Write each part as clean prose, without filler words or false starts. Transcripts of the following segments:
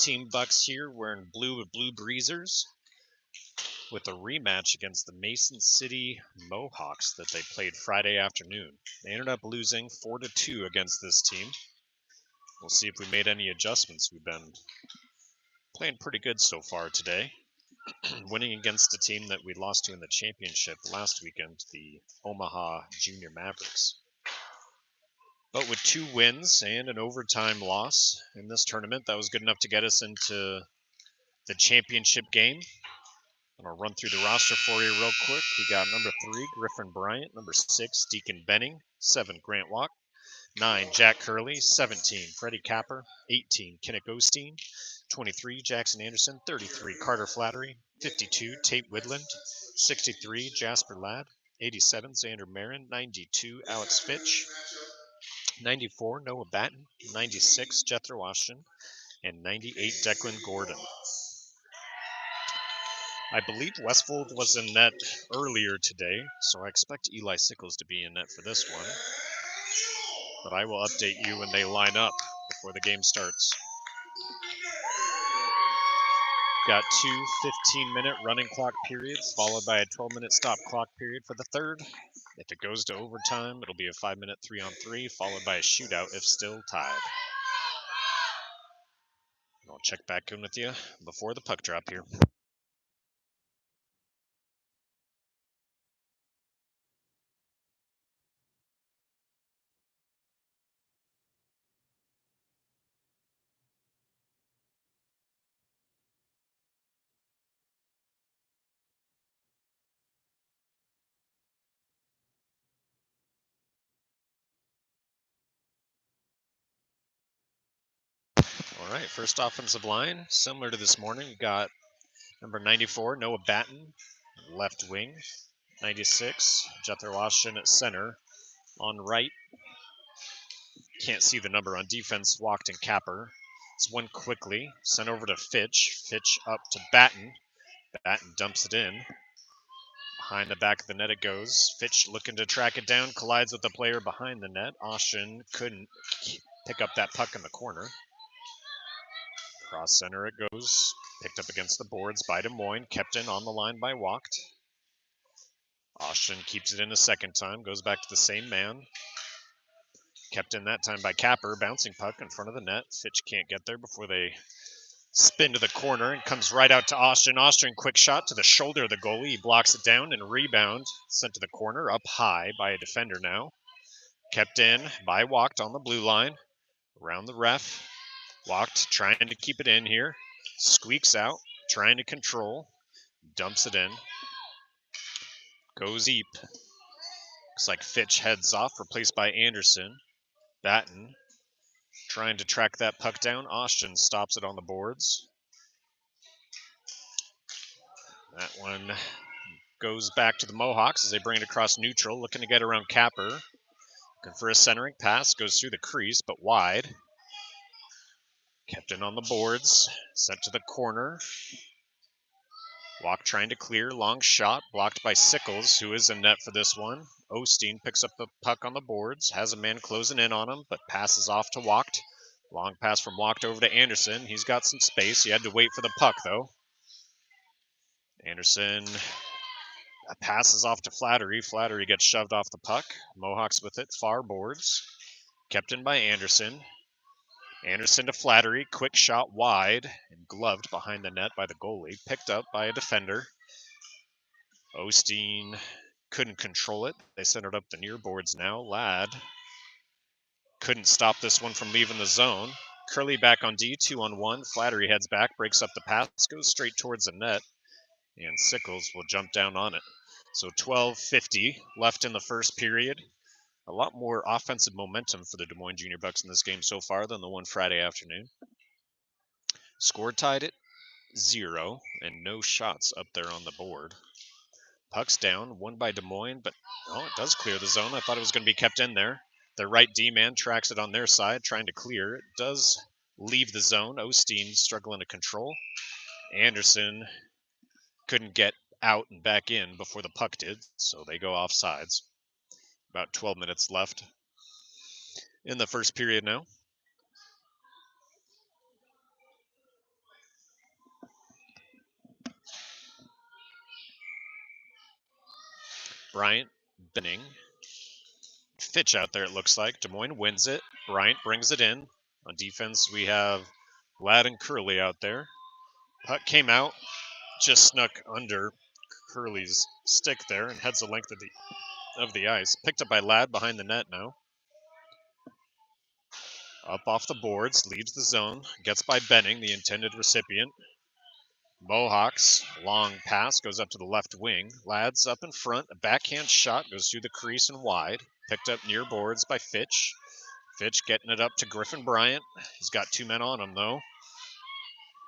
Team Bucs here wearing blue with blue breezers with a rematch against the Mason City Mohawks that they played Friday afternoon. They ended up losing 4-2 against this team. We'll see if we made any adjustments. We've been playing pretty good so far today, winning against a team that we lost to in the championship last weekend, the Omaha Junior Mavericks. But with 2 wins and an overtime loss in this tournament, that was good enough to get us into the championship game. I'm going to run through the roster for you real quick. We got number 3, Griffin Bryant. Number 6, Deacon Benning. 7, Grant Wacht. 9, Jack Curley. 17, Freddy Capper. 18, Kinnick O'Steen. 23, Jackson Anderson. 33, Carter Flattery. 52, Tate Widlund. 63, Jasper Ladd. 87, Zander Marin. 92, Alex Fitch. 94, Noah Batten. 96, Jethro Austgen. And 98, Declan Gordon. I believe Westvold was in net earlier today, so I expect Eli Sickles to be in net for this one. But I will update you when they line up before the game starts. Got 2 15-minute running clock periods, followed by a 12-minute stop clock period for the third. If it goes to overtime, it'll be a 5-minute 3-on-3, followed by a shootout if still tied. I'll check back in with you before the puck drop here. All right, first offensive line, similar to this morning, we got number 94, Noah Batten, left wing. 96, Jethro Austgen at center. On right, can't see the number on defense, Wacht and Capper. It's one quickly, sent over to Fitch. Fitch up to Batten. Batten dumps it in. Behind the back of the net it goes. Fitch looking to track it down, collides with the player behind the net. Austgen couldn't pick up that puck in the corner. Cross center it goes. Picked up against the boards by Des Moines. Kept in on the line by Wacht. Austgen keeps it in a second time. Goes back to the same man. Kept in that time by Capper. Bouncing puck in front of the net. Fitch can't get there before they spin to the corner and comes right out to Austgen. Austgen, quick shot to the shoulder of the goalie. He blocks it down and rebound. Sent to the corner, up high by a defender now. Kept in by Wacht on the blue line. Around the ref. Wacht trying to keep it in here. Squeaks out, trying to control. Dumps it in. Goes deep. Looks like Fitch heads off, replaced by Anderson. Batten trying to track that puck down. Austgen stops it on the boards. That one goes back to the Mohawks as they bring it across neutral, looking to get around Capper. Looking for a centering pass, goes through the crease, but wide. Kept in on the boards, sent to the corner. Wacht trying to clear, long shot, blocked by Sickles, who is in net for this one. O'Steen picks up the puck on the boards, has a man closing in on him, but passes off to Wacht. Long pass from Wacht over to Anderson. He's got some space. He had to wait for the puck, though. Anderson passes off to Flattery. Flattery gets shoved off the puck. Mohawks with it, far boards. Kept in by Anderson. Anderson to Flattery. Quick shot wide and gloved behind the net by the goalie. Picked up by a defender. O'Steen couldn't control it. They sent it up the near boards now. Ladd couldn't stop this one from leaving the zone. Curley back on D, 2-on-1. Flattery heads back, breaks up the pass, goes straight towards the net, and Sickles will jump down on it. So 12:50 left in the first period. A lot more offensive momentum for the Des Moines Junior Bucs in this game so far than the one Friday afternoon. Score tied at 0, and no shots up there on the board. Puck's down, won by Des Moines, but it does clear the zone. I thought it was going to be kept in there. The right D-man tracks it on their side, trying to clear. It does leave the zone. O'Steen struggling to control. Anderson couldn't get out and back in before the puck did, so they go off sides. About 12 minutes left in the first period now. Bryant, Benning. Fitch out there, it looks like. Des Moines wins it. Bryant brings it in. On defense, we have Ladd and Curley out there. Puck came out, just snuck under Curley's stick there and heads the length of the ice. Picked up by Ladd behind the net now. Up off the boards, leaves the zone, gets by Benning, the intended recipient. Mohawks, long pass, goes up to the left wing. Ladd's up in front, a backhand shot goes through the crease and wide. Picked up near boards by Fitch. Fitch getting it up to Griffin Bryant. He's got 2 men on him, though.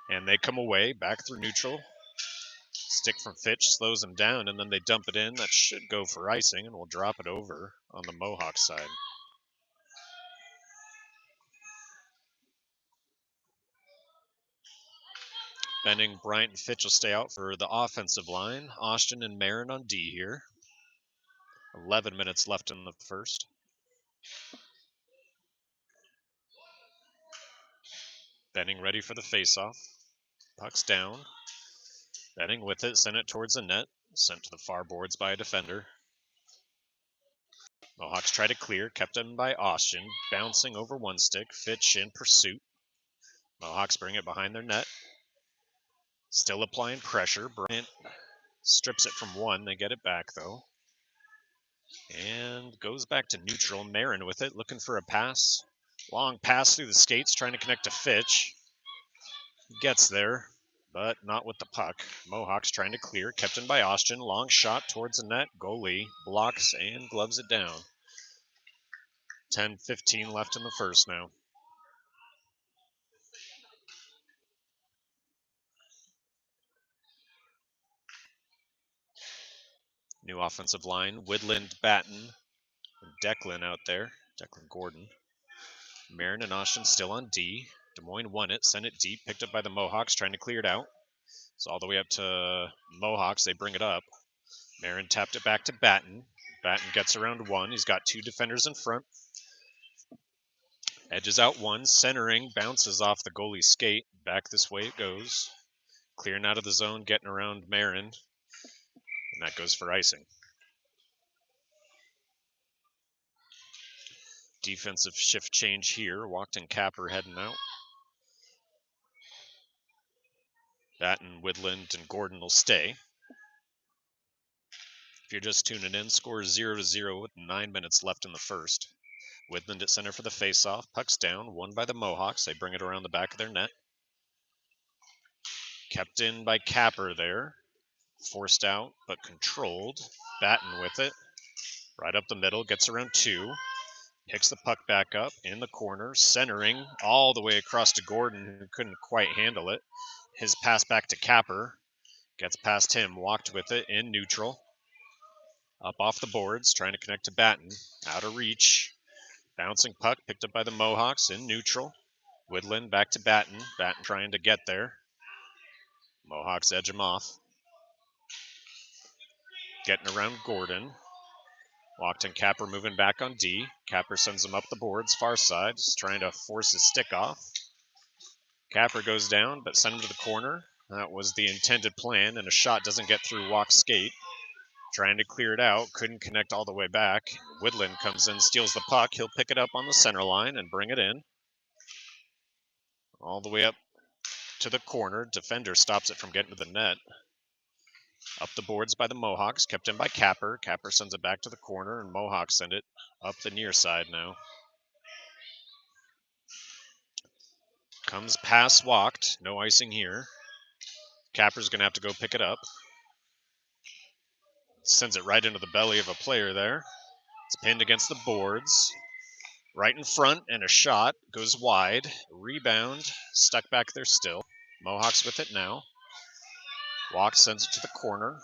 And they come away, back through neutral. Stick from Fitch slows him down, and then they dump it in. That should go for icing, and we'll drop it over on the Mohawk side. Benning, Bryant, and Fitch will stay out for the offensive line. Austgen and Marin on D here. 11 minutes left in the first. Benning ready for the faceoff. Puck's down. Benning with it, sent it towards the net. Sent to the far boards by a defender. Mohawks try to clear, kept in by Austgen. Bouncing over one stick. Fitch in pursuit. Mohawks bring it behind their net. Still applying pressure. Bryant strips it from one. They get it back, though. And goes back to neutral. Marin with it, looking for a pass. Long pass through the skates, trying to connect to Fitch. Gets there, but not with the puck. Mohawks trying to clear, kept in by Austgen. Long shot towards the net. Goalie blocks and gloves it down. 10-15 left in the first now. New offensive line. Widlund, Batten, and Declan out there. Declan Gordon. Marin and Austgen still on D. Des Moines won it, sent it deep, picked up by the Mohawks, trying to clear it out. It's all the way up to Mohawks. They bring it up. Marin tapped it back to Batten. Batten gets around one. He's got 2 defenders in front. Edges out one, centering, bounces off the goalie's skate. Back this way it goes. Clearing out of the zone, getting around Marin. And that goes for icing. Defensive shift change here. Wacht and Capper heading out. Batten, Widlund, and Gordon will stay. If you're just tuning in, score 0-0 with 9 minutes left in the first. Widlund at center for the faceoff. Puck's down, won by the Mohawks. They bring it around the back of their net. Kept in by Capper there. Forced out, but controlled. Batten with it. Right up the middle, gets around 2. Picks the puck back up in the corner, centering all the way across to Gordon, who couldn't quite handle it. His pass back to Capper. Gets past him, walked with it in neutral. Up off the boards, trying to connect to Batten. Out of reach. Bouncing puck, picked up by the Mohawks in neutral. Widlund back to Batten. Batten trying to get there. Mohawks edge him off. Getting around Gordon. Wacht and Capper moving back on D. Capper sends him up the boards, far side, just trying to force his stick off. Capper goes down, but sent him to the corner. That was the intended plan, and a shot doesn't get through Wacht's skate. Trying to clear it out, couldn't connect all the way back. Widlund comes in, steals the puck. He'll pick it up on the center line and bring it in. All the way up to the corner. Defender stops it from getting to the net. Up the boards by the Mohawks, kept in by Capper. Capper sends it back to the corner, and Mohawks send it up the near side now. Comes past Wacht, no icing here. Capper's going to have to go pick it up. Sends it right into the belly of a player there. It's pinned against the boards. Right in front, and a shot goes wide. Rebound, stuck back there still. Mohawks with it now. Wacht sends it to the corner.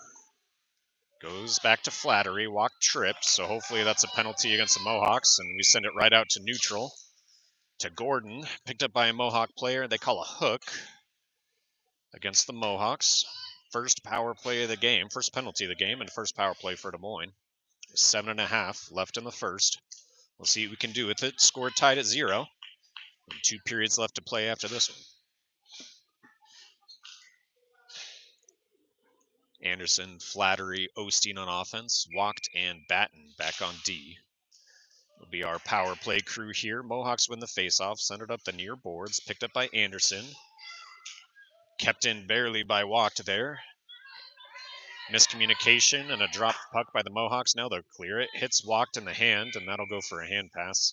Goes back to Flattery. Wacht tripped, so hopefully that's a penalty against the Mohawks, and we send it right out to neutral. To Gordon, picked up by a Mohawk player. They call a hook against the Mohawks. First power play of the game, first penalty of the game, and first power play for Des Moines. 7.5 left in the first. We'll see what we can do with it. Score tied at 0. And 2 periods left to play after this one. Anderson, Flattery, O'Steen on offense. Wacht and Batten back on D. Will be our power play crew here. Mohawks win the faceoff, centered up the near boards, picked up by Anderson. Kept in barely by Wacht there. Miscommunication and a dropped puck by the Mohawks. Now they'll clear it. Hits Wacht in the hand, and that'll go for a hand pass.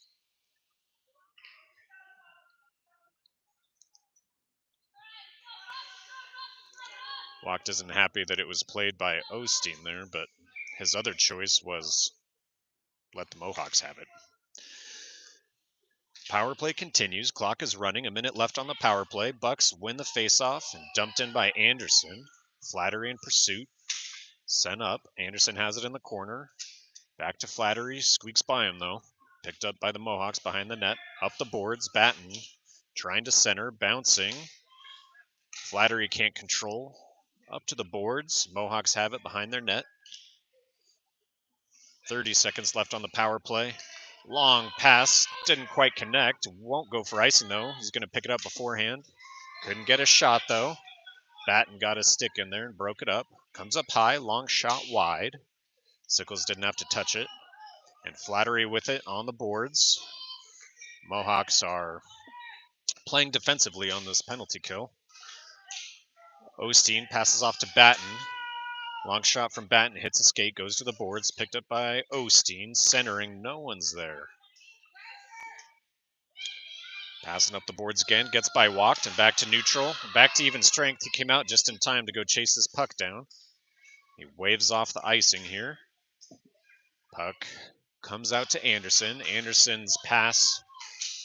Wacht isn't happy that it was played by O'Steen there, but his other choice was let the Mohawks have it. Power play continues. Clock is running. A minute left on the power play. Bucs win the faceoff and dumped in by Anderson. Flattery in pursuit. Sent up. Anderson has it in the corner. Back to Flattery. Squeaks by him, though. Picked up by the Mohawks behind the net. Up the boards. Batten trying to center. Bouncing. Flattery can't control. Up to the boards. Mohawks have it behind their net. 30 seconds left on the power play. Long pass. Didn't quite connect. Won't go for icing, though. He's going to pick it up beforehand. Couldn't get a shot, though. Batten got his stick in there and broke it up. Comes up high. Long shot wide. Sickles didn't have to touch it. And Flattery with it on the boards. Mohawks are playing defensively on this penalty kill. O'Steen passes off to Batten. Long shot from Batten, hits a skate, goes to the boards, picked up by O'Steen, centering, no one's there. Passing up the boards again, gets by Wacht and back to neutral. Back to even strength, he came out just in time to go chase this puck down. He waves off the icing here. Puck comes out to Anderson. Anderson's pass,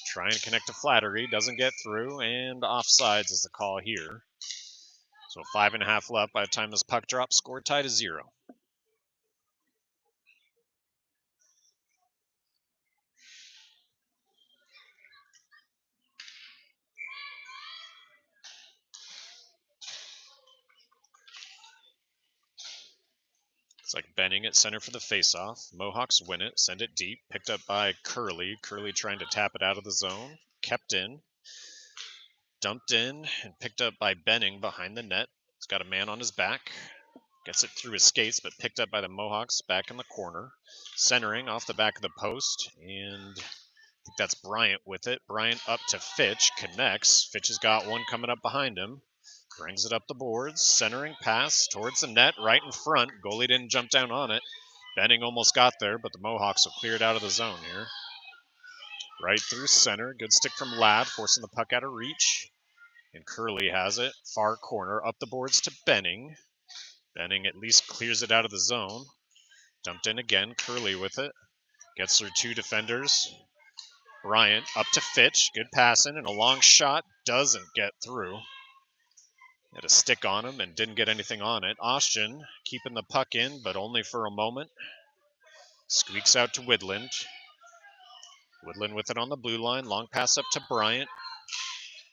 trying to connect to Flattery, doesn't get through, and offsides is the call here. So 5.5 left by the time this puck drops, score tied to 0. It's like Benning at center for the faceoff. Mohawks win it, send it deep, picked up by Curley. Curley trying to tap it out of the zone, kept in, dumped in, and picked up by Benning behind the net. He's got a man on his back. Gets it through his skates, but picked up by the Mohawks back in the corner. Centering off the back of the post, and I think that's Bryant with it. Bryant up to Fitch, connects. Fitch has got one coming up behind him. Brings it up the boards, centering pass towards the net, right in front. Goalie didn't jump down on it. Benning almost got there, but the Mohawks will clear it out of the zone here. Right through center. Good stick from Ladd, forcing the puck out of reach. And Curley has it. Far corner, up the boards to Benning. Benning at least clears it out of the zone. Dumped in again. Curley with it. Gets through two defenders. Bryant up to Fitch. Good passing, and a long shot doesn't get through. Had a stick on him and didn't get anything on it. Austgen keeping the puck in, but only for a moment. Squeaks out to Widlund. Widlund with it on the blue line. Long pass up to Bryant.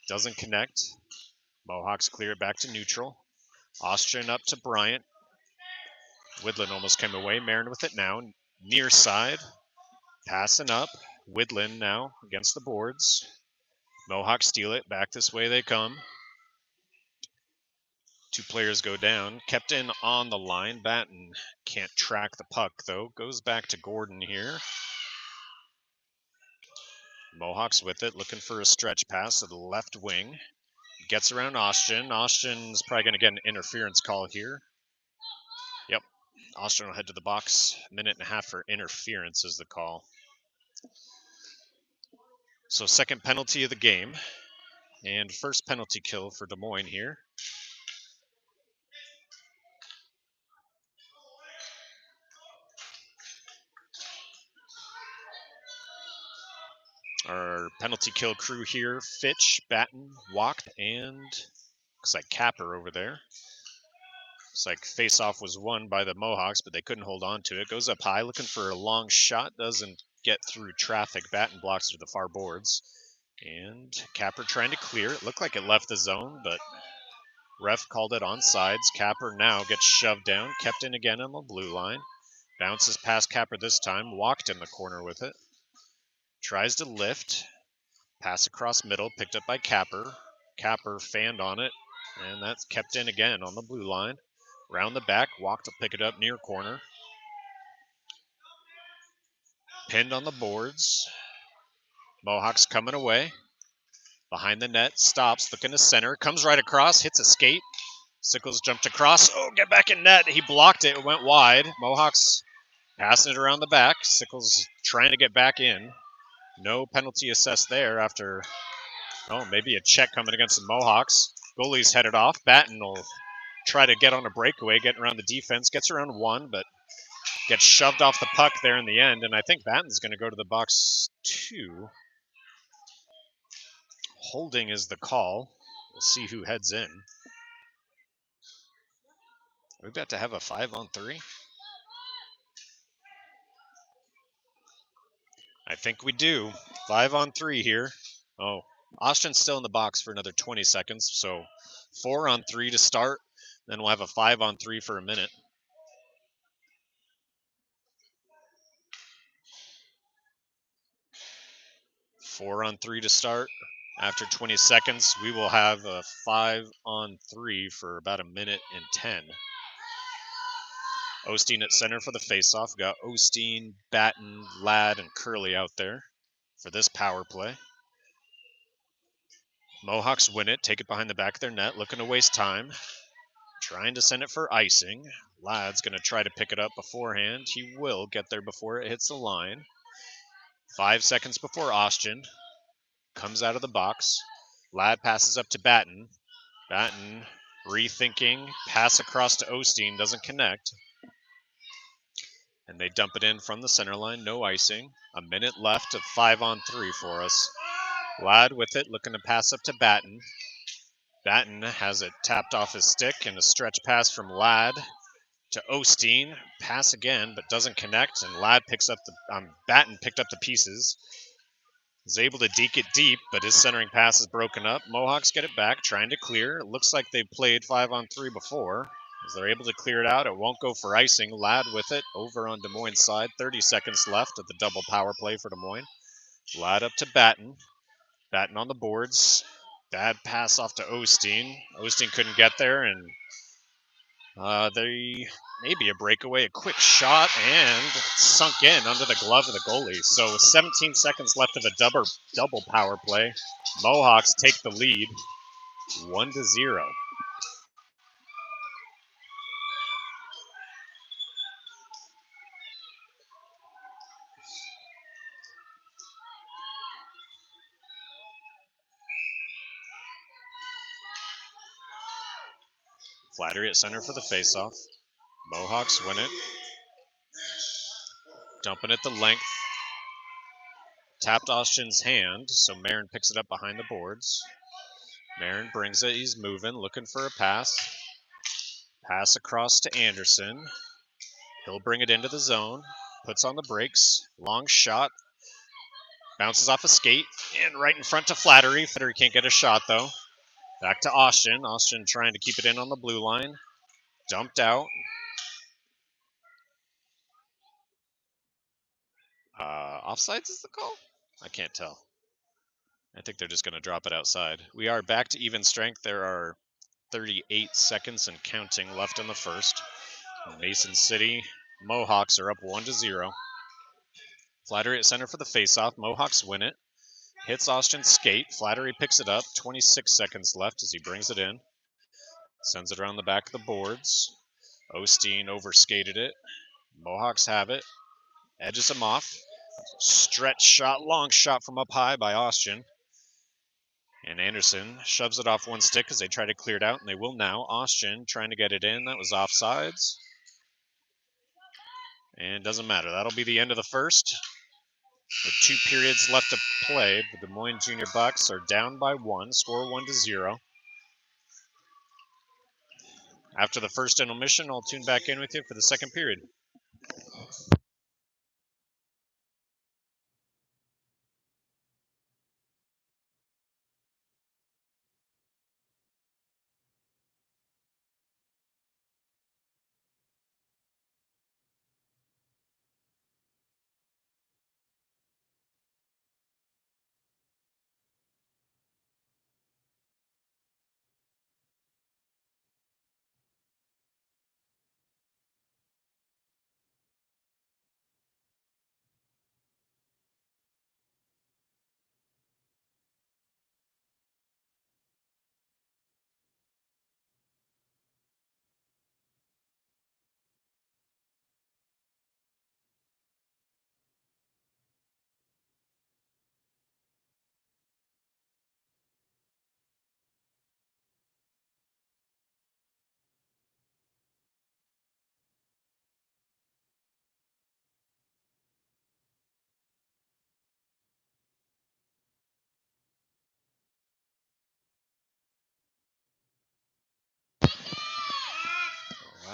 Doesn't connect. Mohawks clear it back to neutral. Austgen up to Bryant. Widlund almost came away. Marin with it now. Near side. Passing up. Widlund now against the boards. Mohawks steal it. Back this way they come. Two players go down. Kept in on the line. Batten can't track the puck, though. Goes back to Gordon here. Mohawks with it, looking for a stretch pass to the left wing. Gets around Austgen. Austgen's probably going to get an interference call here. Yep. Austgen will head to the box. 1.5 minutes for interference is the call. So second penalty of the game. And first penalty kill for Des Moines here. Our penalty kill crew here, Fitch, Batten, Wacht, and looks like Capper over there. Looks like face-off was won by the Mohawks, but they couldn't hold on to it. Goes up high, looking for a long shot. Doesn't get through traffic. Batten blocks it to the far boards. And Capper trying to clear it. Looked like it left the zone, but ref called it onside. Capper now gets shoved down. Kept in again on the blue line. Bounces past Capper this time. Walked in the corner with it. Tries to lift. Pass across middle. Picked up by Capper. Capper fanned on it. And that's kept in again on the blue line. Round the back, Wacht to pick it up near corner. Pinned on the boards. Mohawks coming away. Behind the net, stops, looking to center, comes right across, hits a skate. Sickles jumped across. Oh, get back in net. He blocked it. It went wide. Mohawks passing it around the back. Sickles trying to get back in. No penalty assessed there after, maybe a check coming against the Mohawks. Goalie's headed off. Batten will try to get on a breakaway, getting around the defense. Gets around one, but gets shoved off the puck there in the end. And I think Batten's going to go to the box too. Holding is the call. We'll see who heads in. We're about to have a 5-on-3. I think we do. 5-on-3 here. Oh, Austgen's still in the box for another 20 seconds. So 4-on-3 to start. Then we'll have a 5-on-3 for a minute. 4-on-3 to start. After 20 seconds, we will have a 5-on-3 for about a minute and 10. O'Steen at center for the faceoff. Got O'Steen, Batten, Ladd, and Curley out there for this power play. Mohawks win it, take it behind the back of their net, looking to waste time. Trying to send it for icing. Ladd's going to try to pick it up beforehand. He will get there before it hits the line. 5 seconds before Austgen comes out of the box. Ladd passes up to Batten. Batten rethinking, pass across to O'Steen, doesn't connect. And they dump it in from the center line, no icing. A minute left of 5-on-3 for us. Ladd with it, looking to pass up to Batten. Batten has it tapped off his stick, and a stretch pass from Ladd to O'Steen. Pass again, but doesn't connect, and Ladd picks up Batten picked up the pieces. Is able to deke it deep, but his centering pass is broken up. Mohawks get it back, trying to clear. It looks like they've played 5-on-3 before. As they're able to clear it out, it won't go for icing. Ladd with it over on Des Moines' side. 30 seconds left of the double power play for Des Moines. Ladd up to Batten. Batten on the boards. Bad pass off to O'Steen. O'Steen couldn't get there, and they maybe a breakaway, a quick shot, and sunk in under the glove of the goalie. So 17 seconds left of a double power play. Mohawks take the lead, 1-0. Flattery at center for the faceoff. Mohawks win it. Dumping it the length. Tapped Austgen's hand, so Marin picks it up behind the boards. Marin brings it, he's moving, looking for a pass. Pass across to Anderson. He'll bring it into the zone, puts on the brakes, long shot, bounces off a skate, and right in front to Flattery. Flattery can't get a shot, though. Back to Austgen. Austgen trying to keep it in on the blue line. Dumped out. Offsides is the call? I can't tell. I think they're just going to drop it outside. We are back to even strength. There are 38 seconds and counting left in the first. Mason City Mohawks are up 1-0. Flattery at center for the faceoff. Mohawks win it. Hits Austgen's skate. Flattery picks it up. 26 seconds left as he brings it in. Sends it around the back of the boards. O'Steen overskated it. Mohawks have it. Edges him off. Stretch shot, long shot from up high by Austgen. And Anderson shoves it off one stick as they try to clear it out, and they will now. Austgen trying to get it in. That was offsides. And doesn't matter. That'll be the end of the first. With 2 periods left to play, the Des Moines Junior Bucs are down by 1, score 1-0. After the first intermission, I'll tune back in with you for the second period.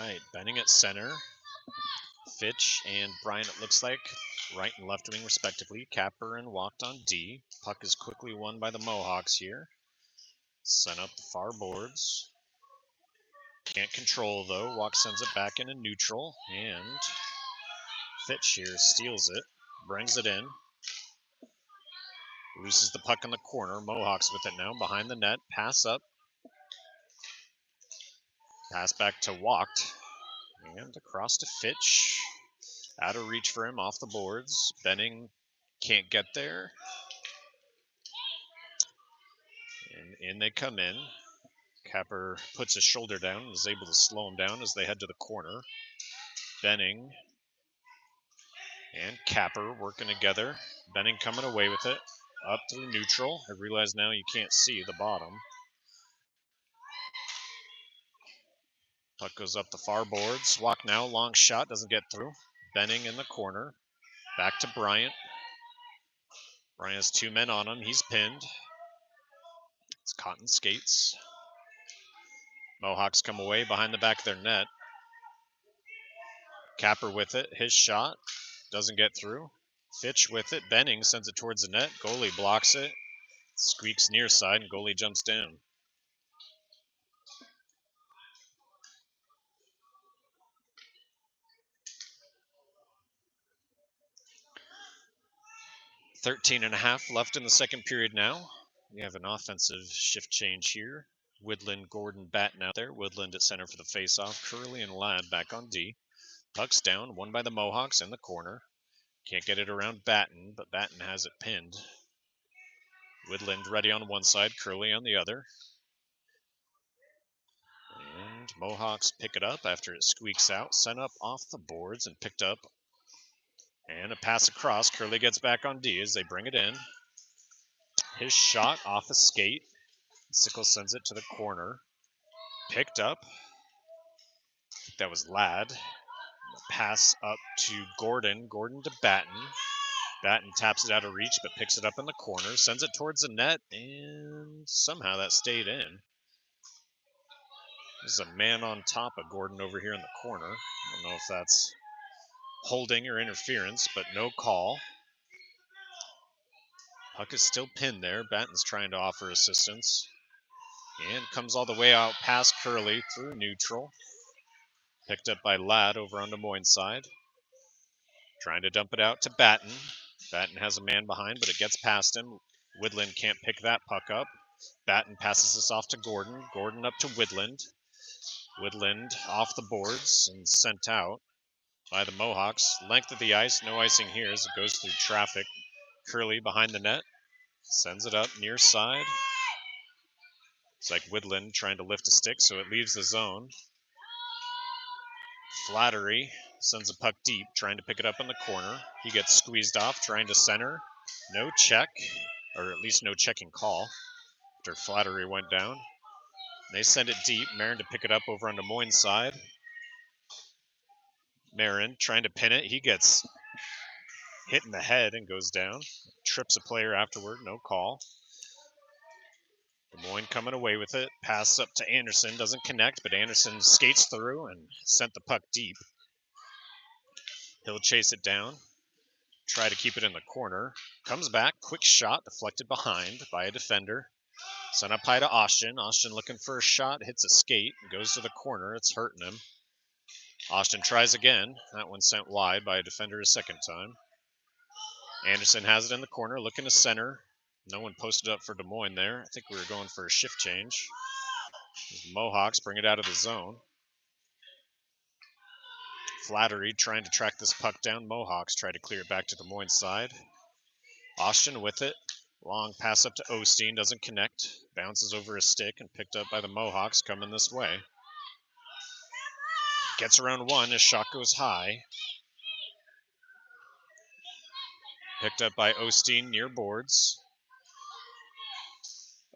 right, Benning at center. Fitch and Bryant, it looks like, right and left wing respectively. Capper and Wacht on D. Puck is quickly won by the Mohawks here. Sent up the far boards. Can't control though. Wacht sends it back into neutral, and Fitch here steals it, brings it in. Loses the puck in the corner. Mohawks with it now, behind the net. Pass up. Pass back to Wacht. And across to Fitch. Out of reach for him, off the boards. Benning can't get there. And in they come in. Capper puts his shoulder down and is able to slow him down as they head to the corner. Benning and Capper working together. Benning coming away with it. Up through neutral. I realize now you can't see the bottom. Puck goes up the far boards. Wacht now, long shot, doesn't get through. Benning in the corner. Back to Bryant. Bryant has two men on him. He's pinned. It's Cotton skates. Mohawks come away behind the back of their net. Capper with it. His shot doesn't get through. Fitch with it. Benning sends it towards the net. Goalie blocks it. Squeaks near side, and goalie jumps down. .13.5 left in the second period now. We have an offensive shift change here. Widlund, Gordon, Batten out there. Widlund at center for the faceoff. Curley and Ladd back on D. Puck's down, won by the Mohawks in the corner. Can't get it around Batten, but Batten has it pinned. Widlund ready on one side, Curley on the other. And Mohawks pick it up after it squeaks out, sent up off the boards and picked up. And a pass across. Curley gets back on D as they bring it in. His shot off a skate. Sickles sends it to the corner. Picked up. I think that was Ladd. Pass up to Gordon. Gordon to Batten. Batten taps it out of reach, but picks it up in the corner. Sends it towards the net, and somehow that stayed in. There's a man on top of Gordon over here in the corner. I don't know if that's holding or interference, but no call. Puck is still pinned there. Batten's trying to offer assistance. And comes all the way out past Curley through neutral. Picked up by Ladd over on Des Moines' side. Trying to dump it out to Batten. Batten has a man behind, but it gets past him. Widlund can't pick that puck up. Batten passes this off to Gordon. Gordon up to Widlund. Widlund off the boards and sent out by the Mohawks. Length of the ice, no icing here as it goes through traffic. Curley behind the net. Sends it up near side. It's like Widlund trying to lift a stick, so it leaves the zone. Flattery sends a puck deep, trying to pick it up in the corner. He gets squeezed off, trying to center. No check, or at least no checking call after Flattery went down. They send it deep. Marin to pick it up over on Des Moines' side. Marin trying to pin it. He gets hit in the head and goes down. Trips a player afterward, no call. Des Moines coming away with it. Pass up to Anderson, doesn't connect, but Anderson skates through and sent the puck deep. He'll chase it down, try to keep it in the corner. Comes back, quick shot, deflected behind by a defender. Sent up high to Austgen. Austgen looking for a shot, hits a skate, goes to the corner. It's hurting him. Austgen tries again. That one sent wide by a defender a second time. Anderson has it in the corner, looking to center. No one posted up for Des Moines there. I think we were going for a shift change. The Mohawks bring it out of the zone. Flattery trying to track this puck down. Mohawks try to clear it back to Des Moines' side. Austgen with it. Long pass up to O'Steen, doesn't connect. Bounces over a stick and picked up by the Mohawks coming this way. Gets around one, his shot goes high. Picked up by O'Steen near boards.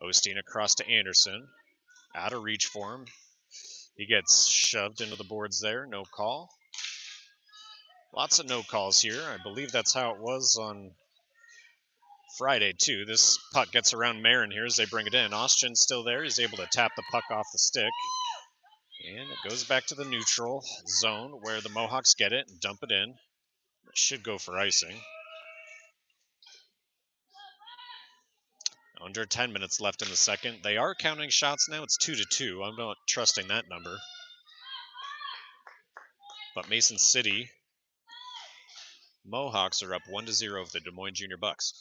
O'Steen across to Anderson. Out of reach for him. He gets shoved into the boards there, no call. Lots of no calls here. I believe that's how it was on Friday, too. This puck gets around Marin here as they bring it in. Austgen's still there. He's able to tap the puck off the stick. And it goes back to the neutral zone where the Mohawks get it and dump it in. It should go for icing. Under 10 minutes left in the second. They are counting shots now. It's 2-2. I'm not trusting that number. But Mason City Mohawks are up 1-0 of the Des Moines Junior Bucs.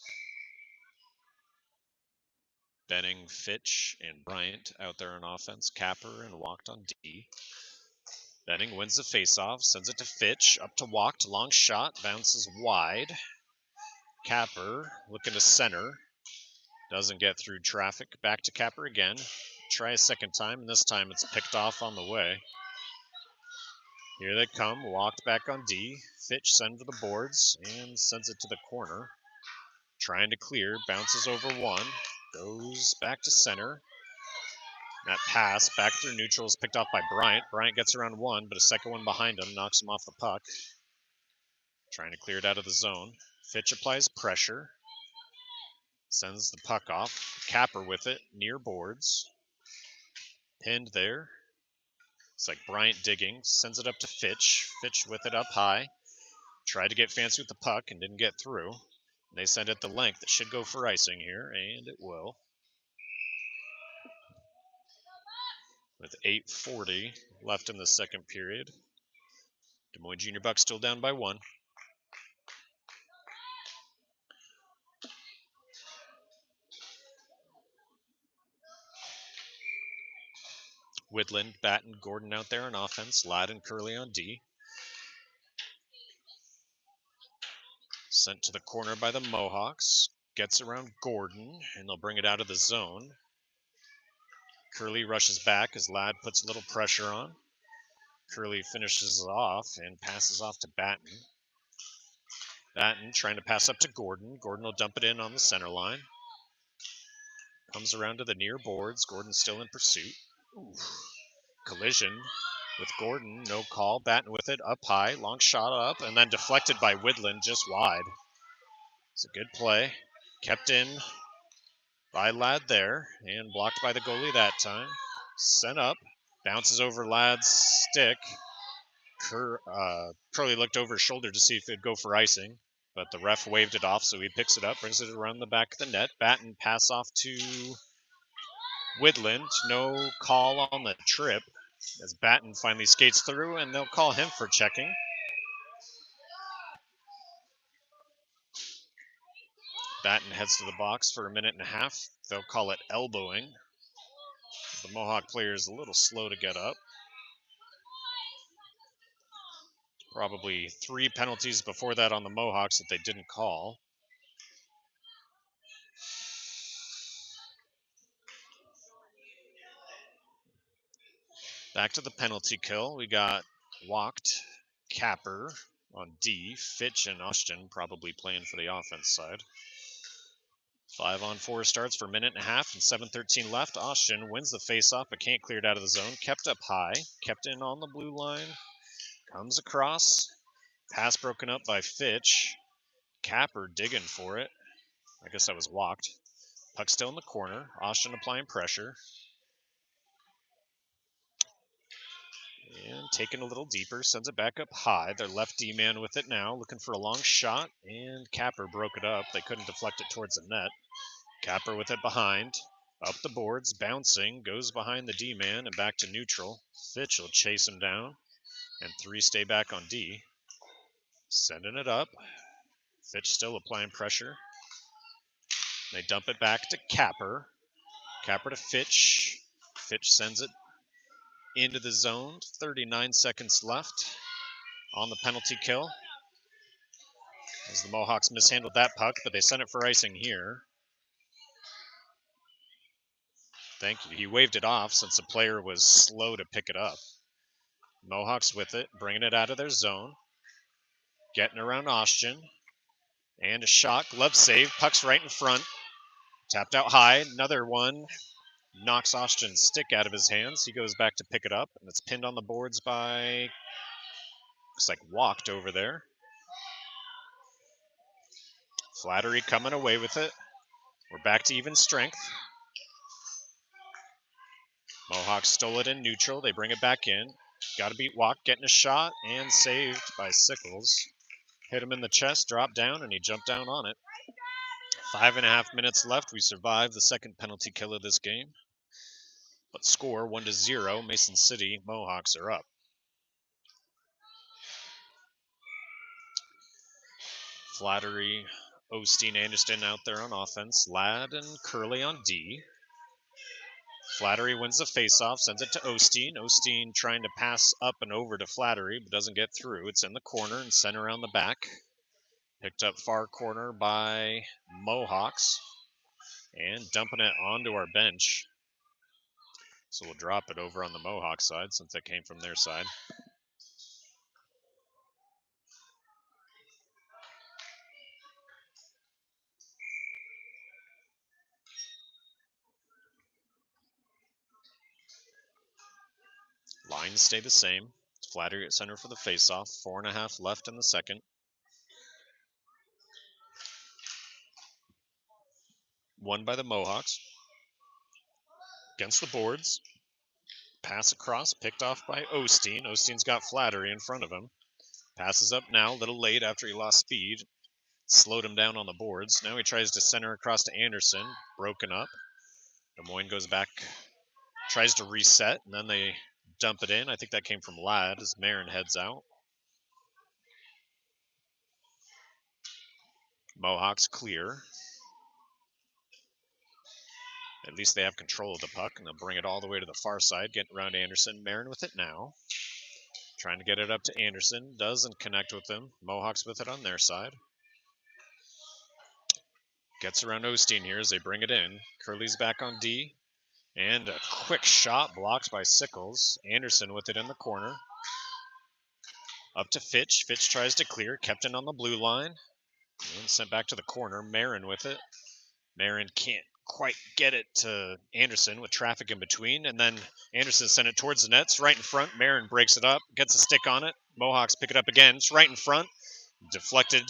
Benning, Fitch, and Bryant out there on offense. Capper and Wacht on D. Benning wins the faceoff, sends it to Fitch, up to Wacht, long shot, bounces wide. Capper looking to center, doesn't get through traffic. Back to Capper again. Try a second time, and this time it's picked off on the way. Here they come, Wacht back on D. Fitch sends to the boards and sends it to the corner. Trying to clear, bounces over one, goes back to center. That pass back through neutral is picked off by Bryant. Bryant gets around one, but a second one behind him knocks him off the puck. Trying to clear it out of the zone. Fitch applies pressure. Sends the puck off. Capper with it, near boards. Pinned there. It's like Bryant digging. Sends it up to Fitch. Fitch with it up high. Tried to get fancy with the puck and didn't get through. They send it the length. It should go for icing here, and it will. With 8:40 left in the second period. Des Moines Junior Bucs still down by one. Widlund, Batten, Gordon out there on offense. Ladd and Curley on D. Sent to the corner by the Mohawks. Gets around Gordon, and they'll bring it out of the zone. Curley rushes back as Ladd puts a little pressure on. Curley finishes it off and passes off to Batten. Batten trying to pass up to Gordon. Gordon will dump it in on the center line. Comes around to the near boards. Gordon's still in pursuit. Ooh. Collision with Gordon. No call. Batten with it up high. Long shot up and then deflected by Widlund just wide. It's a good play. Kept in by Ladd there and blocked by the goalie that time. Sent up. Bounces over Ladd's stick. Curley looked over his shoulder to see if it'd go for icing, but the ref waved it off, so he picks it up, brings it around the back of the net. Batten pass off to Widlund. No call on the trip as Batten finally skates through, and they'll call him for checking. Batten heads to the box for a minute and a half. They'll call it elbowing. The Mohawk player is a little slow to get up. Probably 3 penalties before that on the Mohawks that they didn't call. Back to the penalty kill. We got Wacht, Capper on D, Fitch and Austgen probably playing for the offense side. 5-on-4 starts for a minute and a half and 7:13 left. Austgen wins the faceoff but can't clear it out of the zone. Kept up high, kept in on the blue line. Comes across. Pass broken up by Fitch. Capper digging for it. I guess that was Wacht. Puck still in the corner. Austgen applying pressure. And taking a little deeper, sends it back up high. Their left D-man with it now, looking for a long shot, and Capper broke it up. They couldn't deflect it towards the net. Capper with it behind, up the boards, bouncing, goes behind the D-man and back to neutral. Fitch will chase him down, and 3 stay back on D. Sending it up. Fitch still applying pressure. They dump it back to Capper. Capper to Fitch. Fitch sends it into the zone. 39 seconds left on the penalty kill. As the Mohawks mishandled that puck, but they sent it for icing here. Thank you. He waved it off since the player was slow to pick it up. Mohawks with it, bringing it out of their zone. Getting around Austgen. And a shot, glove save, puck's right in front. Tapped out high, another one. Knocks Austgen's stick out of his hands. He goes back to pick it up, and it's pinned on the boards by, looks like Wacht over there. Flattery coming away with it. We're back to even strength. Mohawks stole it in neutral. They bring it back in. Got to beat Wacht, getting a shot, and saved by Sickles. Hit him in the chest, dropped down, and he jumped down on it. 5.5 minutes left. We survived the second penalty kill of this game. But score 1-0. Mason City Mohawks are up. Flattery, O'Steen, Anderson out there on offense. Ladd and Curley on D. Flattery wins the faceoff, sends it to O'Steen. O'Steen trying to pass up and over to Flattery, but doesn't get through. It's in the corner and sent around the back. Picked up far corner by Mohawks. And dumping it onto our bench. So we'll drop it over on the Mohawk side since it came from their side. Lines stay the same. Flattery at center for the faceoff. 4.5 left in the second. Won by the Mohawks. Against the boards. Pass across, picked off by O'Steen. O'Steen's got Flattery in front of him. Passes up now, a little late after he lost speed. Slowed him down on the boards. Now he tries to center across to Anderson. Broken up. Des Moines goes back, tries to reset, and then they dump it in. I think that came from Ladd as Marin heads out. Mohawks clear. At least they have control of the puck, and they'll bring it all the way to the far side, getting around Anderson. Marin with it now. Trying to get it up to Anderson. Doesn't connect with him. Mohawks with it on their side. Gets around O'Steen here as they bring it in. Curley's back on D. And a quick shot blocked by Sickles. Anderson with it in the corner. Up to Fitch. Fitch tries to clear. Kept it on the blue line. And sent back to the corner. Marin with it. Marin can't quite get it to Anderson with traffic in between. And then Anderson sent it towards the nets. Right in front. Marin breaks it up. Gets a stick on it. Mohawks pick it up again. It's right in front. Deflected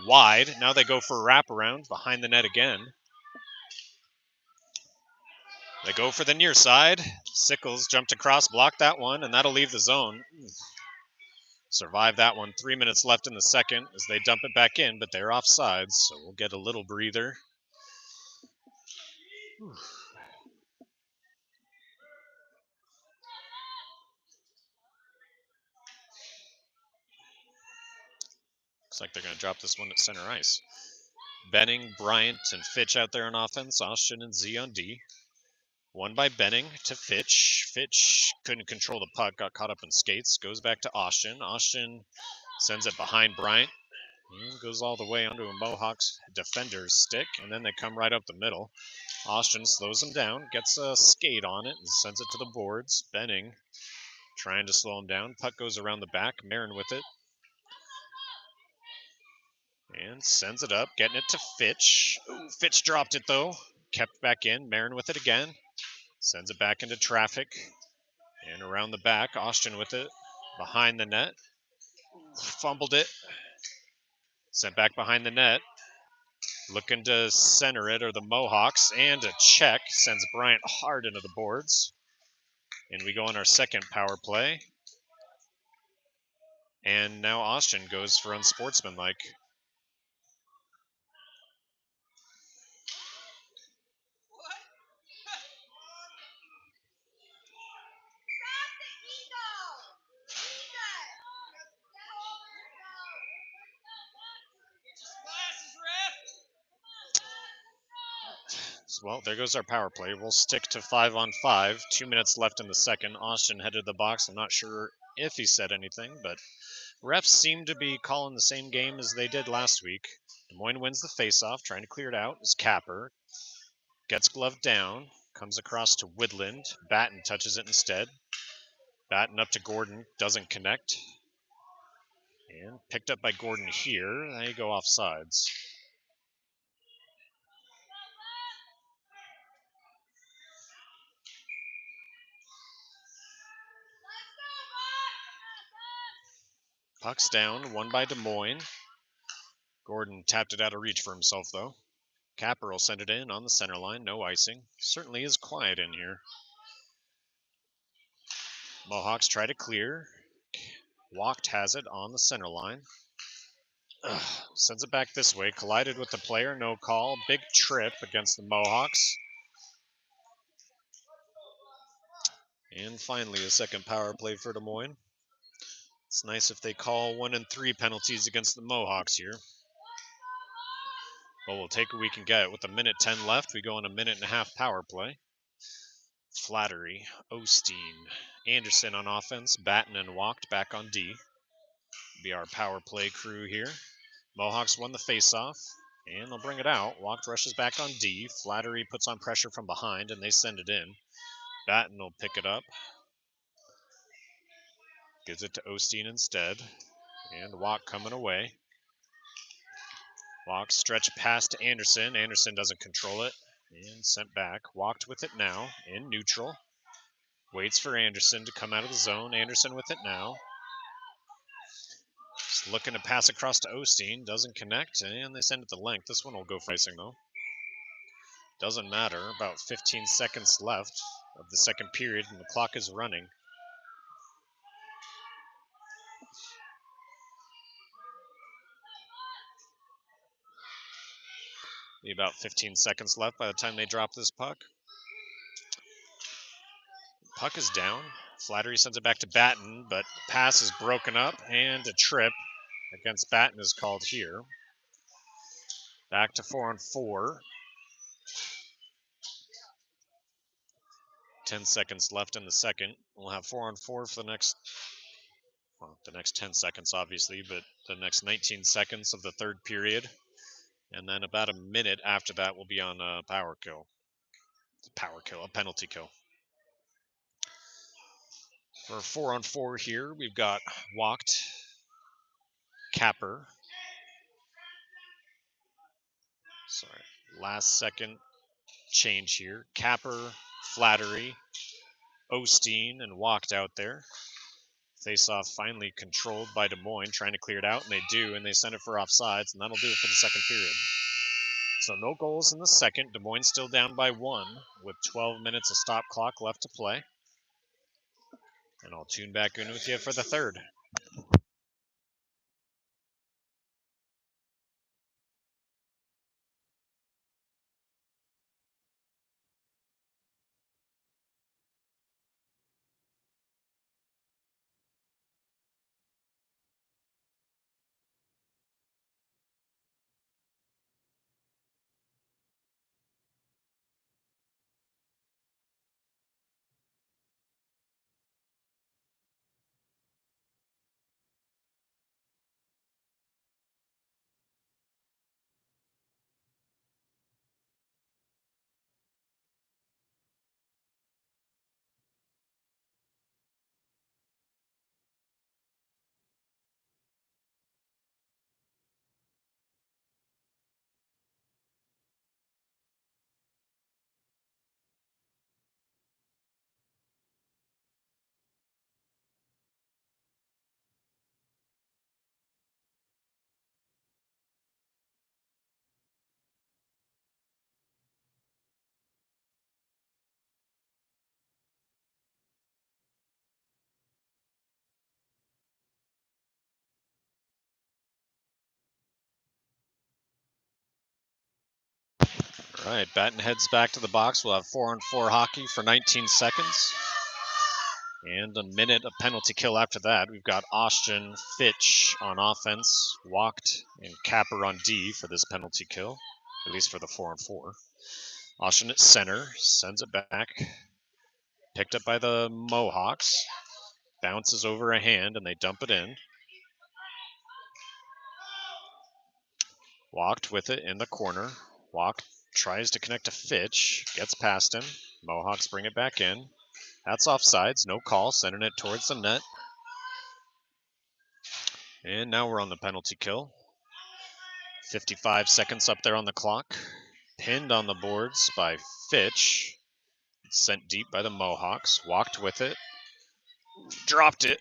wide. Now they go for a wraparound behind the net again. They go for the near side. Sickles jumped across, blocked that one, and that'll leave the zone. Survive that one. 3 minutes left in the second as they dump it back in, but they're offsides, so we'll get a little breather. Looks like they're going to drop this one at center ice. Benning, Bryant, and Fitch out there on offense. Austgen and Z on D. Won by Benning to Fitch. Fitch couldn't control the puck, got caught up in skates. Goes back to Austgen. Austgen sends it behind Bryant. And goes all the way onto a Mohawks defender's stick, and then they come right up the middle. Austgen slows him down, gets a skate on it, and sends it to the boards. Benning trying to slow him down. Puck goes around the back. Marin with it. And sends it up, getting it to Fitch. Ooh, Fitch dropped it, though. Kept back in. Marin with it again. Sends it back into traffic. And around the back, Austgen with it. Behind the net. Fumbled it. Sent back behind the net. Looking to center it are the Mohawks. And a check sends Bryant hard into the boards. And we go on our second power play. And now Austgen goes for unsportsmanlike. Well, there goes our power play. We'll stick to 5-on-5. 2 minutes left in the second. Austgen headed the box. I'm not sure if he said anything, but refs seem to be calling the same game as they did last week. Des Moines wins the faceoff, trying to clear it out. Is Capper. Gets gloved down. Comes across to Widlund. Batten touches it instead. Batten up to Gordon. Doesn't connect. And picked up by Gordon here. They go offsides. Puck's down. Won by Des Moines. Gordon tapped it out of reach for himself, though. Capper will send it in on the center line. No icing. Certainly is quiet in here. Mohawks try to clear. Wacht has it on the center line. Sends it back this way. Collided with the player. No call. Big trip against the Mohawks. And finally, a second power play for Des Moines. It's nice if they call 1 and 3 penalties against the Mohawks here. But we'll take what we can get. With a minute 10 left, we go on a minute and a half power play. Flattery, O'Steen, Anderson on offense, Batten and Wacht back on D. Be our power play crew here. Mohawks won the faceoff, and they'll bring it out. Wacht rushes back on D. Flattery puts on pressure from behind, and they send it in. Batten will pick it up. Gives it to O'Steen instead. And Wacht coming away. Wacht stretch pass to Anderson. Anderson doesn't control it. And sent back. Wacht with it now in neutral. Waits for Anderson to come out of the zone. Anderson with it now. Just looking to pass across to O'Steen. Doesn't connect, and they send it to length. This one will go for icing, though. Doesn't matter. About 15 seconds left of the second period, and the clock is running. Be about 15 seconds left by the time they drop this puck. Puck is down. Flattery sends it back to Batten, but pass is broken up, and a trip against Batten is called here. Back to 4-on-4. 10 seconds left in the second. We'll have 4-on-4 for the next 10 seconds, obviously, but the next 19 seconds of the third period. And then about a minute after that, we'll be on a power kill. A penalty kill. For 4-on-4 here, we've got Wacht, Capper. Sorry, last second change here. Capper, Flattery, O'Steen, and Wacht out there. Face-off finally controlled by Des Moines, trying to clear it out, and they do, and they send it for offsides, and that'll do it for the second period. So no goals in the second. Des Moines still down by 1 with 12 minutes of stop clock left to play. And I'll tune back in with you for the third. All right, Batten heads back to the box. We'll have 4-on-4 hockey for 19 seconds. And a minute of penalty kill after that. We've got Austgen, Fitch on offense, Wacht, and Capper on D for this penalty kill, at least for the 4-on-4. Austgen at center, sends it back. Picked up by the Mohawks. Bounces over a hand, and they dump it in. Wacht with it in the corner. Wacht tries to connect to Fitch, gets past him. Mohawks bring it back in. That's offsides, no call, sending it towards the net. And now we're on the penalty kill. 55 seconds up there on the clock. Pinned on the boards by Fitch. Sent deep by the Mohawks. Wacht with it. Dropped it.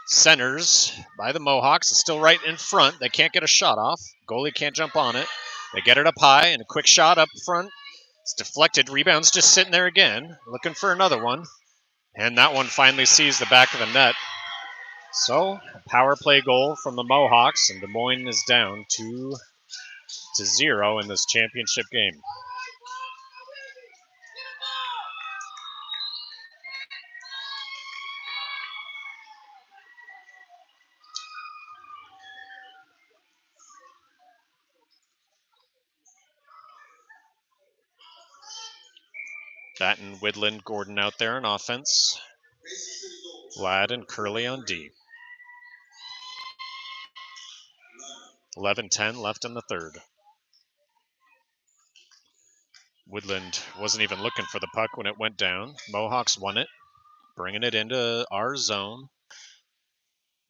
Centers by the Mohawks. It's still right in front. They can't get a shot off. Goalie can't jump on it. They get it up high, and a quick shot up front. It's deflected. Rebound's just sitting there again, looking for another one. And that one finally sees the back of the net. So, a power play goal from the Mohawks, and Des Moines is down 2-0 in this championship game. Batten, Widlund, Gordon out there on offense. Ladd and Curley on D. 11-10 left in the third. Widlund wasn't even looking for the puck when it went down. Mohawks won it, bringing it into our zone.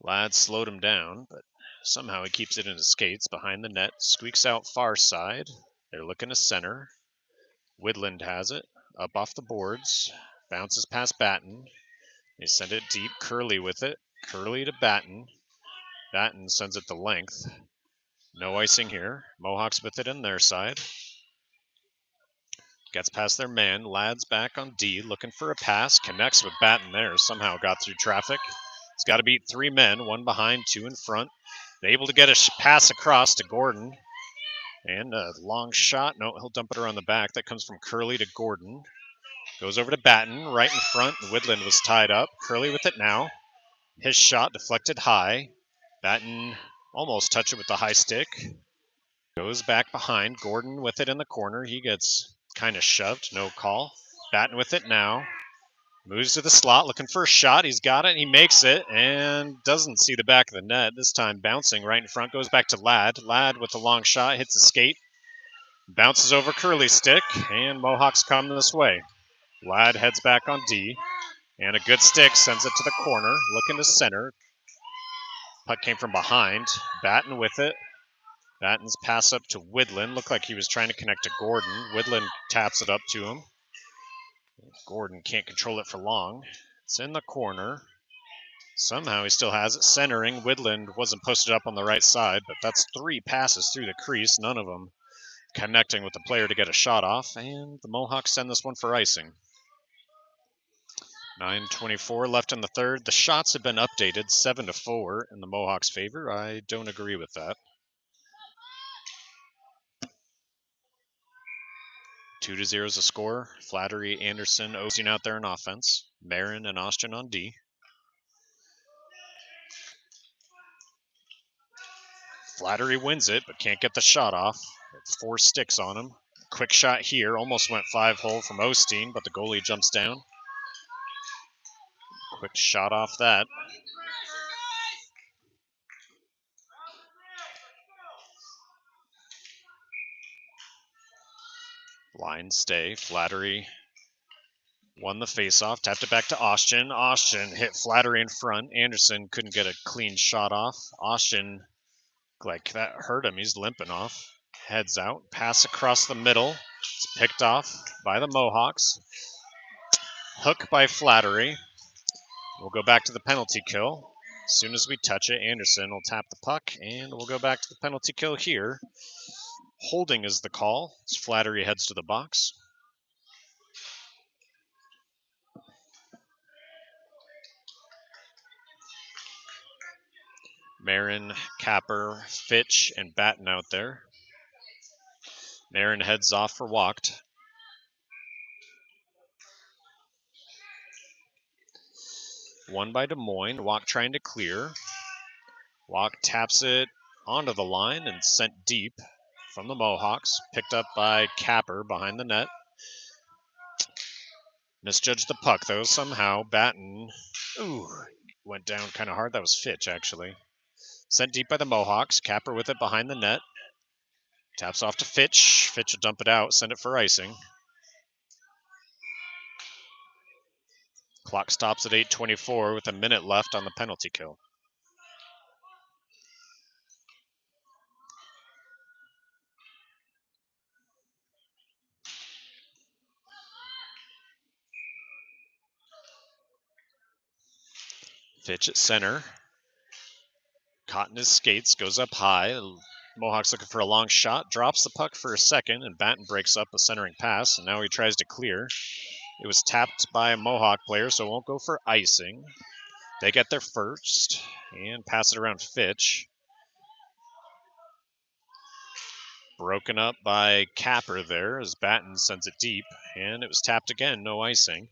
Ladd slowed him down, but somehow he keeps it in his skates behind the net. Squeaks out far side. They're looking to center. Widlund has it, up off the boards. Bounces past Batten. They send it deep. Curley with it. Curley to Batten. Batten sends it the length. No icing here. Mohawks with it on their side. Gets past their man. Ladd's back on D, looking for a pass. Connects with Batten there. Somehow got through traffic. He's got to beat three men, one behind, two in front. They're able to get a pass across to Gordon. And a long shot. No, he'll dump it around the back. That comes from Curley to Gordon. Goes over to Batten, right in front. Widlund was tied up. Curley with it now. His shot deflected high. Batten almost touched it with the high stick. Goes back behind. Gordon with it in the corner. He gets kind of shoved. No call. Batten with it now. Moves to the slot, looking for a shot. He's got it. He makes it and doesn't see the back of the net. This time bouncing right in front. Goes back to Ladd. Ladd with a long shot. Hits a skate. Bounces over Curly's stick. And Mohawks come this way. Ladd heads back on D. And a good stick sends it to the corner. Looking to center. Puck came from behind. Batten with it. Batten's pass up to Widlund. Looked like he was trying to connect to Gordon. Widlund taps it up to him. Gordon can't control it for long. It's in the corner. Somehow he still has it. Centering. Widlund wasn't posted up on the right side, but that's three passes through the crease. None of them connecting with the player to get a shot off. And the Mohawks send this one for icing. 9:24 left in the third. The shots have been updated 7-4 in the Mohawks' favor. I don't agree with that. 2-0 is a score. Flattery, Anderson, Austgen out there in offense. Marin and Austgen on D. Flattery wins it, but can't get the shot off. 4 sticks on him. Quick shot here. Almost went 5-hole from O'Steen, but the goalie jumps down. Quick shot off that. Line stay. Flattery won the faceoff. Tapped it back to Austgen. Austgen hit Flattery in front. Anderson couldn't get a clean shot off. Austgen, like that hurt him. He's limping off. Heads out. Pass across the middle. It's picked off by the Mohawks. Hook by Flattery. We'll go back to the penalty kill. As soon as we touch it, Anderson will tap the puck, and we'll go back to the penalty kill here. Holding is the call as Flattery heads to the box. Marin, Capper, Fitch, and Batten out there. Marin heads off for Wacht. Won by Des Moines. Wacht trying to clear. Wacht taps it onto the line and sent deep from the Mohawks. Picked up by Capper behind the net. Misjudged the puck, though, somehow. Batten, went down kind of hard. That was Fitch, actually. Sent deep by the Mohawks. Capper with it behind the net. Taps off to Fitch. Fitch will dump it out, send it for icing. Clock stops at 8:24 with a minute left on the penalty kill. Fitch at center. Caught in his skates, goes up high. Mohawks looking for a long shot, drops the puck for a second, and Batten breaks up a centering pass, and now he tries to clear. It was tapped by a Mohawk player, so it won't go for icing. They get their first and pass it around Fitch. Broken up by Capper there as Batten sends it deep, and it was tapped again, no icing.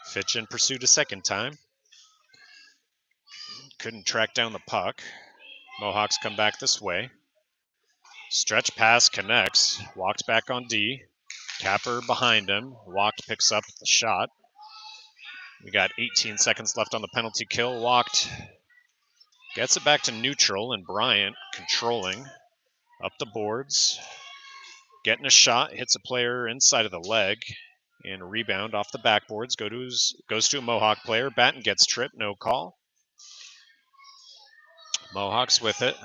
Fitch in pursuit a second time. Couldn't track down the puck. Mohawks come back this way. Stretch pass connects. Walked back on D. Capper behind him. Wacht picks up the shot. We got 18 seconds left on the penalty kill. Wacht gets it back to neutral, and Bryant controlling up the boards. Getting a shot, hits a player inside of the leg, and a rebound off the backboards goes to a Mohawk player. Batten gets tripped, no call. Mohawks with it.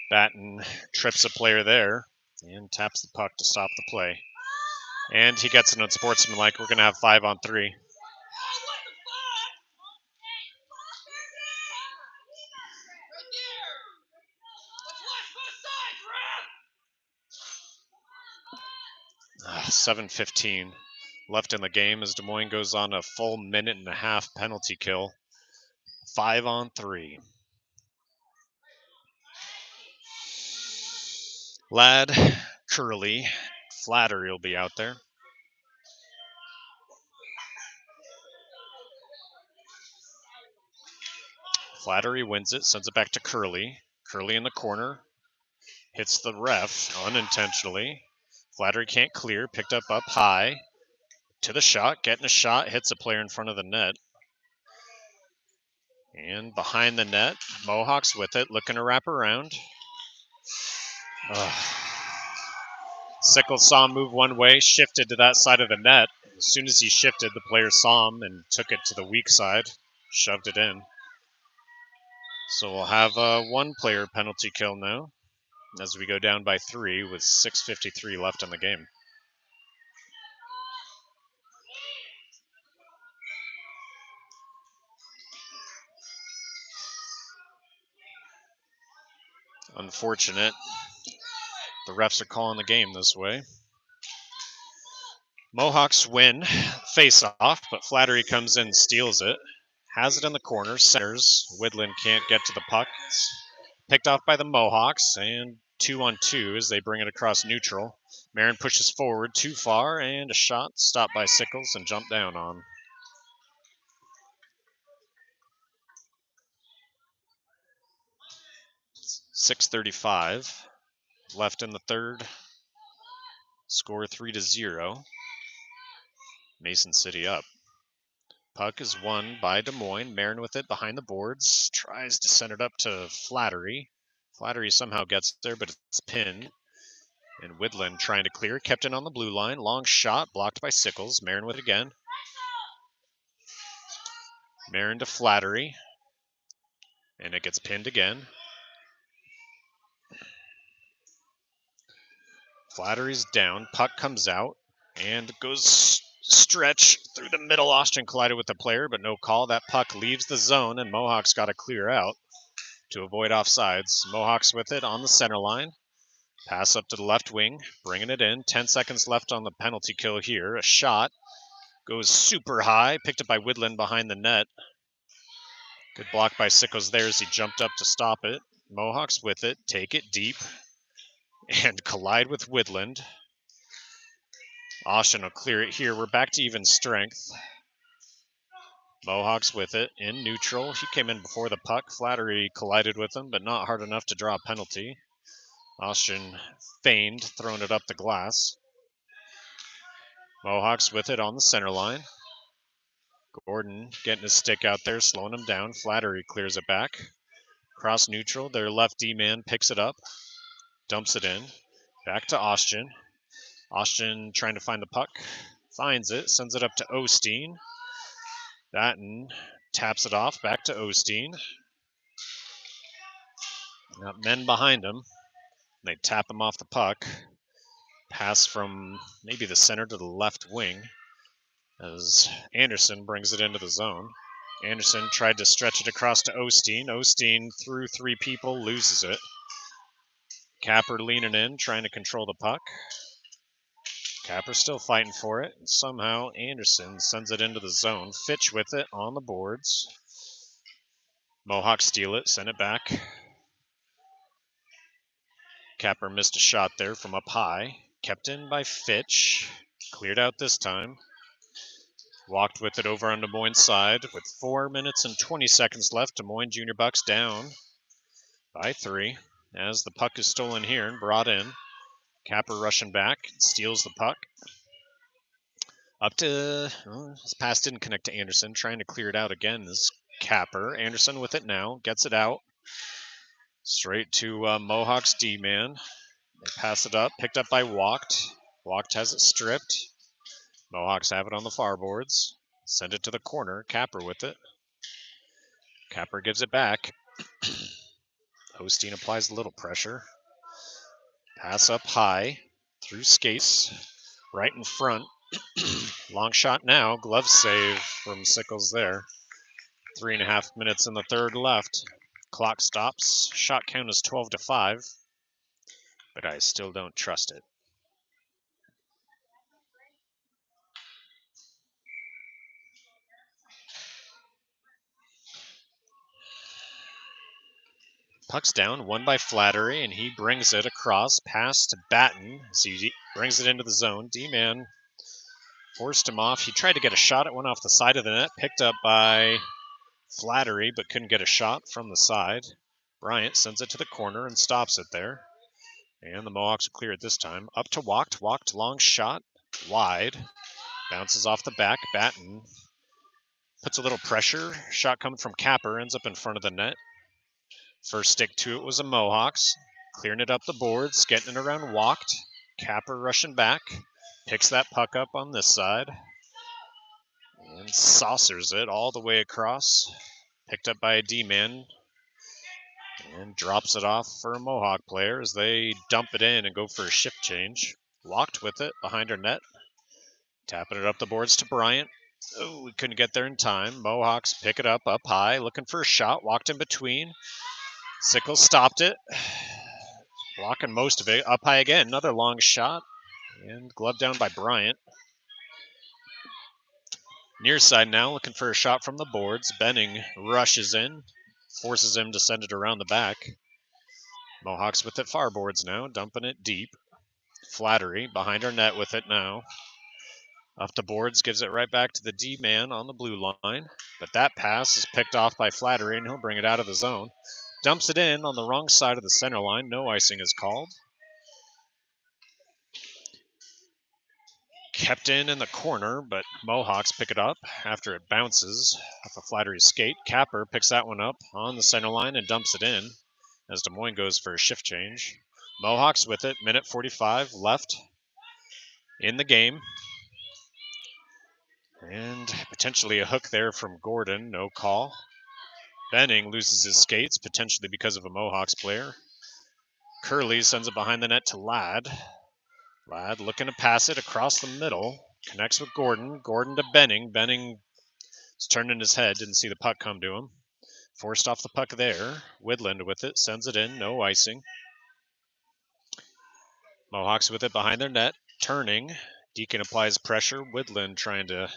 Batten trips a player there and taps the puck to stop the play. And he gets an unsportsmanlike. We're going to have 5-on-3. Ah, 7:15 left in the game as Des Moines goes on a full minute and a half penalty kill. 5-on-3. Ladd, Curley, Flattery will be out there. Flattery wins it, sends it back to Curley. Curley in the corner. Hits the ref unintentionally. Flattery can't clear, picked up high. To the shot, getting a shot, hits a player in front of the net. And behind the net, Mohawks with it, looking to wrap around. Sickles saw him move one way, shifted to that side of the net. As soon as he shifted, the player saw him and took it to the weak side, shoved it in. So we'll have a one-player penalty kill now as we go down by 3 with 6:53 left in the game. Unfortunate. The refs are calling the game this way. Mohawks win face-off, but Flattery comes in and steals it. Has it in the corner, centers. Widlund can't get to the puck. It's picked off by the Mohawks, and 2-on-2 as they bring it across neutral. Marin pushes forward too far, and a shot stopped by Sickles and jumped down on. .635 left in the third. Score 3-0. Mason City up. Puck is won by Des Moines. Marin with it behind the boards. Tries to send it up to Flattery. Flattery somehow gets there, but it's pinned. And Widlund trying to clear. Kept it on the blue line. Long shot blocked by Sickles. Marin with it again. Marin to Flattery. And it gets pinned again. Flattery's down. Puck comes out and goes stretch through the middle. Austgen collided with the player, but no call. That puck leaves the zone, and Mohawks got to clear out to avoid offsides. Mohawks with it on the center line. Pass up to the left wing, bringing it in. 10 seconds left on the penalty kill here. A shot goes super high, picked up by Widlund behind the net. Good block by Sickles there as he jumped up to stop it. Mohawks with it, take it deep, and collide with Widlund. Austgen will clear it here. We're back to even strength. Mohawks with it in neutral. He came in before the puck. Flattery collided with him, but not hard enough to draw a penalty. Austgen feigned, throwing it up the glass. Mohawks with it on the center line. Gordon getting his stick out there, slowing him down. Flattery clears it back. Cross neutral. Their left D-man picks it up, dumps it in. Back to Austgen. Austgen trying to find the puck. Finds it, sends it up to O'Steen. Batten taps it off, back to O'Steen. Got men behind him. They tap him off the puck. Pass from maybe the center to the left wing as Anderson brings it into the zone. Anderson tried to stretch it across to O'Steen. O'Steen through 3 people, loses it. Capper leaning in, trying to control the puck. Capper still fighting for it. And somehow Anderson sends it into the zone. Fitch with it on the boards. Mohawks steal it, send it back. Capper missed a shot there from up high. Kept in by Fitch. Cleared out this time. Walked with it over on Des Moines' side. With 4 minutes and 20 seconds left, Des Moines Junior Bucs down by 3. As the puck is stolen here and brought in. Capper rushing back, steals the puck. Up to, his pass didn't connect to Anderson. Trying to clear it out again is Capper. Anderson with it now, gets it out. Straight to Mohawks D-man. They pass it up, picked up by Wacht. Wacht has it stripped. Mohawks have it on the far boards. Send it to the corner. Capper with it. Capper gives it back. O'Steen applies a little pressure. Pass up high through skates. Right in front. Long shot now. Glove save from Sickles there. 3.5 minutes in the third left. Clock stops. Shot count is 12-5. But I still don't trust it. Puck's down, won by Flattery, and he brings it across, pass to Batten as he brings it into the zone. D-man forced him off. He tried to get a shot. It went off the side of the net, picked up by Flattery, but couldn't get a shot from the side. Bryant sends it to the corner and stops it there. And the Mohawks will clear it this time. Up to Wacht. Wacht, long shot, wide. Bounces off the back. Batten puts a little pressure. Shot coming from Capper, ends up in front of the net. First stick to it was a Mohawks. Clearing it up the boards, getting it around Wacht. Capper rushing back. Picks that puck up on this side. And saucers it all the way across. Picked up by a D-man. And drops it off for a Mohawk player as they dump it in and go for a shift change. Wacht with it behind her net. Tapping it up the boards to Bryant. Oh, we couldn't get there in time. Mohawks pick it up high, looking for a shot. Walked in between. Sickles stopped it. Blocking most of it. Up high again. Another long shot. And glove down by Bryant. Near side now, looking for a shot from the boards. Benning rushes in. Forces him to send it around the back. Mohawks with it far boards now. Dumping it deep. Flattery behind our net with it now. Up the boards, gives it right back to the D-man on the blue line. But that pass is picked off by Flattery, and he'll bring it out of the zone. Dumps it in on the wrong side of the center line. No icing is called. Kept in the corner, but Mohawks pick it up after it bounces off a Flattery skate. Capper picks that one up on the center line and dumps it in as Des Moines goes for a shift change. Mohawks with it, minute 45 left in the game. And potentially a hook there from Gordon, no call. Benning loses his skates, potentially because of a Mohawks player. Curley sends it behind the net to Ladd. Ladd looking to pass it across the middle. Connects with Gordon. Gordon to Benning. Benning is turning his head, didn't see the puck come to him. Forced off the puck there. Widlund with it, sends it in, no icing. Mohawks with it behind their net, turning. Deacon applies pressure. Widlund trying to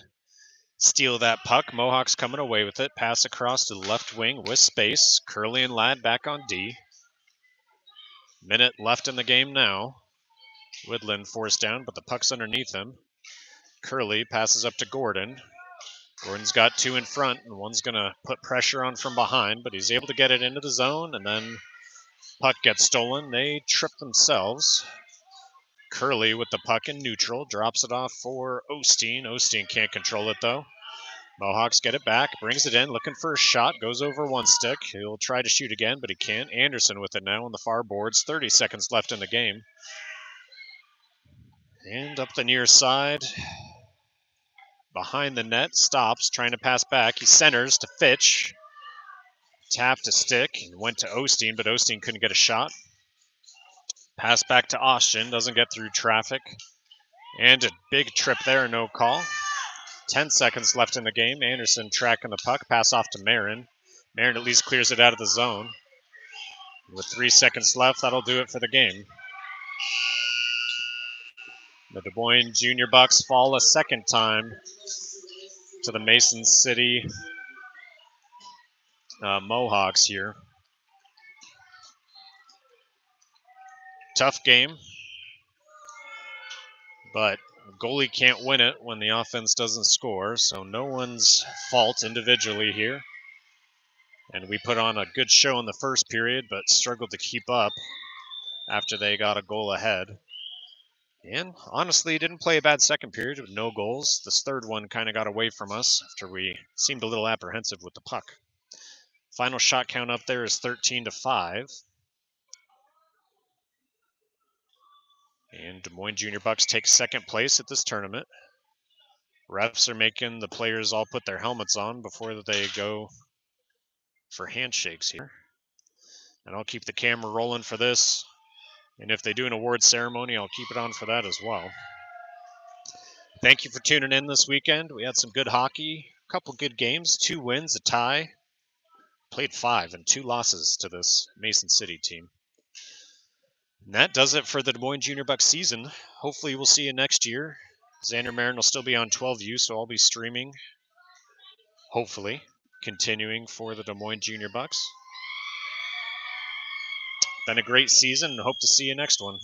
steal that puck. Mohawks coming away with it. Pass across to the left wing with space. Curley and Ladd back on D. Minute left in the game now. Widlund forced down, but the puck's underneath him. Curley passes up to Gordon. Gordon's got two in front, and one's going to put pressure on from behind, but he's able to get it into the zone, and then puck gets stolen. They trip themselves. Curley with the puck in neutral, drops it off for O'Steen. O'Steen can't control it, though. Mohawks get it back, brings it in, looking for a shot, goes over one stick. He'll try to shoot again, but he can't. Anderson with it now on the far boards. 30 seconds left in the game. And up the near side, behind the net, stops, trying to pass back. He centers to Fitch. Tapped a stick and went to O'Steen, but O'Steen couldn't get a shot. Pass back to Austgen, doesn't get through traffic. And a big trip there, no call. 10 seconds left in the game. Anderson tracking the puck, pass off to Marin. Marin at least clears it out of the zone. With 3 seconds left, that'll do it for the game. The Des Moines Junior Bucs fall a second time to the Mason City Mohawks here. Tough game, but goalie can't win it when the offense doesn't score, so no one's fault individually here. And we put on a good show in the first period, but struggled to keep up after they got a goal ahead. And honestly, didn't play a bad second period with no goals. This third one kind of got away from us after we seemed a little apprehensive with the puck. Final shot count up there is 13-5. And Des Moines Junior Bucs take second place at this tournament. Refs are making the players all put their helmets on before they go for handshakes here. And I'll keep the camera rolling for this. And if they do an award ceremony, I'll keep it on for that as well. Thank you for tuning in this weekend. We had some good hockey, a couple good games, 2 wins, a tie. Played 5 and 2 losses to this Mason City team. And that does it for the Des Moines Junior Bucs season. Hopefully we'll see you next year. Zander Marin will still be on 12U, so I'll be streaming, hopefully, continuing for the Des Moines Junior Bucs. Been a great season and hope to see you next one.